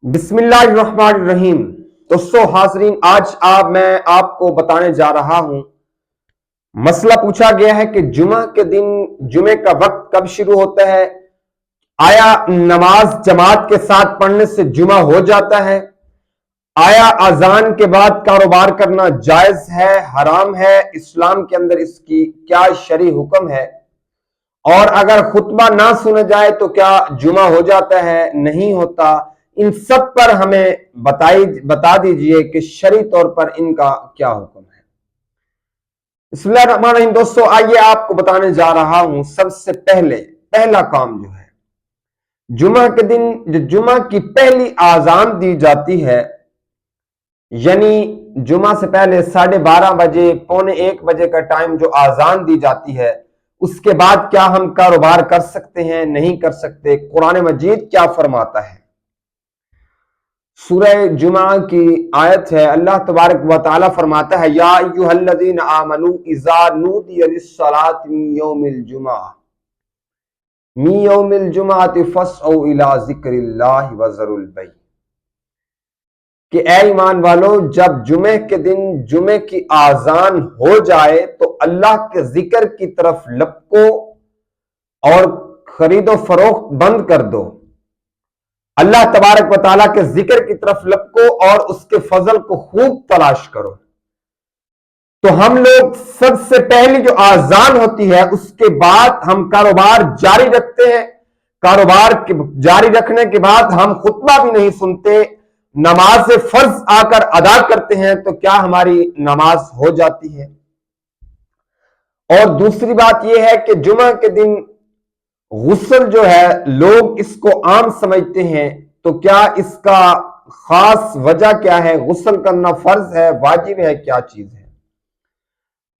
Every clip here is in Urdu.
بسم اللہ الرحمن الرحیم۔ دوستو حاضرین، آج میں آپ کو بتانے جا رہا ہوں، مسئلہ پوچھا گیا ہے کہ جمعہ کے دن جمعے کا وقت کب شروع ہوتا ہے؟ آیا نماز جماعت کے ساتھ پڑھنے سے جمعہ ہو جاتا ہے؟ آیا اذان کے بعد کاروبار کرنا جائز ہے، حرام ہے؟ اسلام کے اندر اس کی کیا شرعی حکم ہے؟ اور اگر خطبہ نہ سنا جائے تو کیا جمعہ ہو جاتا ہے، نہیں ہوتا؟ ان سب پر ہمیں بتا دیجئے کہ شرعی طور پر ان کا کیا حکم ہے۔ بسم اللہ الرحمن الرحیم۔ دوستو آئیے آپ کو بتانے جا رہا ہوں، سب سے پہلا کام جو ہے، جمعہ کے دن جو جمعہ کی پہلی اذان دی جاتی ہے، یعنی جمعہ سے پہلے 12:30 بجے، 1:45 بجے کا ٹائم جو اذان دی جاتی ہے، اس کے بعد کیا ہم کاروبار کر سکتے ہیں، نہیں کر سکتے؟ قرآن مجید کیا فرماتا ہے؟ سورہ جمعہ کی آیت ہے، اللہ تبارک و تعالی فرماتا ہے، یا ایھا الذین آمنوا اذا نودی للصلاۃ من یوم الجمعۃ فاسعوا الی ذکر اللہ وذروا البیع، کہ اے ایمان والو، جب جمعے کے دن جمعے کی اذان ہو جائے تو اللہ کے ذکر کی طرف لپکو اور خرید و فروخت بند کر دو۔ اللہ تبارک و تعالیٰ کے ذکر کی طرف لپکو اور اس کے فضل کو خوب تلاش کرو۔ تو ہم لوگ سب سے پہلی جو اذان ہوتی ہے اس کے بعد ہم کاروبار جاری رکھتے ہیں، کاروبار جاری رکھنے کے بعد ہم خطبہ بھی نہیں سنتے، نماز فرض آ کر ادا کرتے ہیں، تو کیا ہماری نماز ہو جاتی ہے؟ اور دوسری بات یہ ہے کہ جمعہ کے دن غسل جو ہے، لوگ اس کو عام سمجھتے ہیں، تو کیا اس کا خاص وجہ کیا ہے؟ غسل کرنا فرض ہے، واجب ہے، کیا چیز ہے؟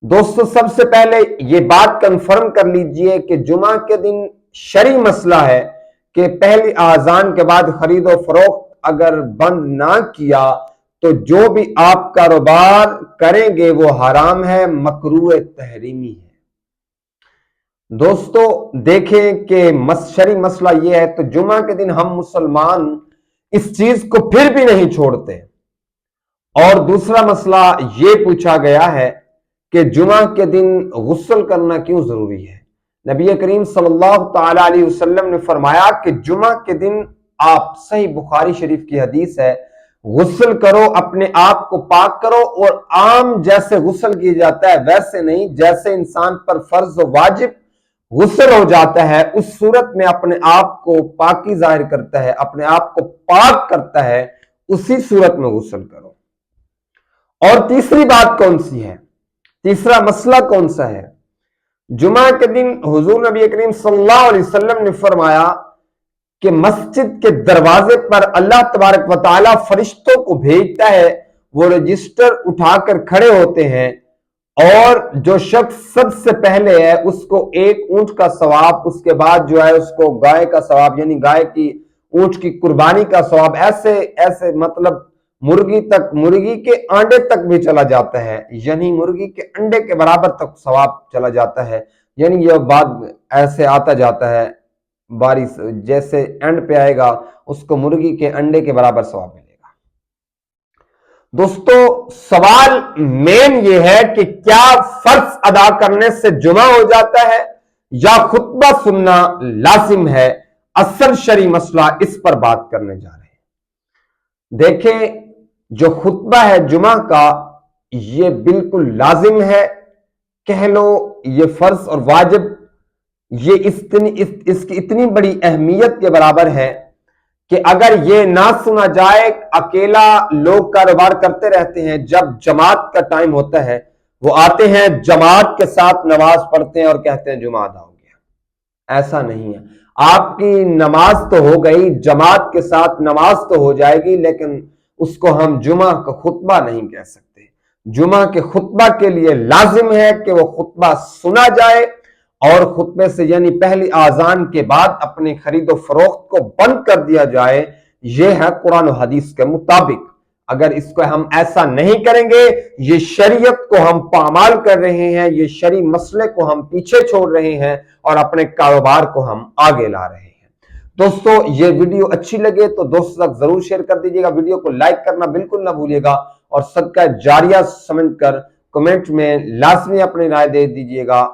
دوستو سب سے پہلے یہ بات کنفرم کر لیجئے کہ جمعہ کے دن شرعی مسئلہ ہے کہ پہلی اذان کے بعد خرید و فروخت اگر بند نہ کیا تو جو بھی آپ کاروبار کریں گے وہ حرام ہے، مکروہ تحریمی ہے۔ دوستو دیکھیں کہ شرعی مسئلہ یہ ہے، تو جمعہ کے دن ہم مسلمان اس چیز کو پھر بھی نہیں چھوڑتے۔ اور دوسرا مسئلہ یہ پوچھا گیا ہے کہ جمعہ کے دن غسل کرنا کیوں ضروری ہے؟ نبی کریم صلی اللہ تعالی علیہ وسلم نے فرمایا کہ جمعہ کے دن آپ، صحیح بخاری شریف کی حدیث ہے، غسل کرو، اپنے آپ کو پاک کرو، اور عام جیسے غسل کیا جاتا ہے ویسے نہیں، جیسے انسان پر فرض و واجب غسل ہو جاتا ہے، اس صورت میں اپنے آپ کو پاکی ظاہر کرتا ہے، اپنے آپ کو پاک کرتا ہے، اسی صورت میں غسل کرو۔ اور تیسری بات کون سی ہے؟ تیسرا مسئلہ کون سا ہے؟ جمعہ کے دن حضور نبی کریم صلی اللہ علیہ وسلم نے فرمایا کہ مسجد کے دروازے پر اللہ تبارک و تعالیٰ فرشتوں کو بھیجتا ہے، وہ رجسٹر اٹھا کر کھڑے ہوتے ہیں، اور جو شخص سب سے پہلے ہے اس کو ایک اونٹ کا ثواب، اس کے بعد جو ہے اس کو گائے کا ثواب، یعنی گائے کی اونٹ کی قربانی کا ثواب، ایسے مطلب مرغی کے انڈے تک بھی چلا جاتا ہے، یعنی مرغی کے انڈے کے برابر تک ثواب چلا جاتا ہے، یعنی یہ بات ایسے آتا جاتا ہے، بارش جیسے اینڈ پہ آئے گا اس کو مرغی کے انڈے کے برابر ثواب ملے گا۔ دوستو سوال مین یہ ہے کہ کیا فرض ادا کرنے سے جمعہ ہو جاتا ہے یا خطبہ سننا لازم ہے؟ اصل شرعی مسئلہ اس پر بات کرنے جا رہے ہیں۔ دیکھیں، جو خطبہ ہے جمعہ کا، یہ بالکل لازم ہے، کہہ لو یہ فرض اور واجب، یہ اس کی اتنی بڑی اہمیت کے برابر ہے کہ اگر یہ نہ سنا جائے، اکیلا لوگ کاروبار کرتے رہتے ہیں، جب جماعت کا ٹائم ہوتا ہے وہ آتے ہیں، جماعت کے ساتھ نماز پڑھتے ہیں اور کہتے ہیں جمعہ ادا ہو گیا۔ ایسا نہیں ہے، آپ کی نماز تو ہو گئی، جماعت کے ساتھ نماز تو ہو جائے گی، لیکن اس کو ہم جمعہ کا خطبہ نہیں کہہ سکتے۔ جمعہ کے خطبہ کے لیے لازم ہے کہ وہ خطبہ سنا جائے، اور خطبے سے یعنی پہلی اذان کے بعد اپنی خرید و فروخت کو بند کر دیا جائے۔ یہ ہے قرآن و حدیث کے مطابق۔ اگر اس کو ہم ایسا نہیں کریں گے، یہ شریعت کو ہم پامال کر رہے ہیں، یہ شرعی مسئلے کو ہم پیچھے چھوڑ رہے ہیں، اور اپنے کاروبار کو ہم آگے لا رہے ہیں۔ دوستو یہ ویڈیو اچھی لگے تو دوستوں تک ضرور شیئر کر دیجیے گا، ویڈیو کو لائک کرنا بالکل نہ بھولیے گا، اور صدقہ جاریہ سمجھ کر کمنٹ میں لازمی اپنی رائے دے دیجیے گا۔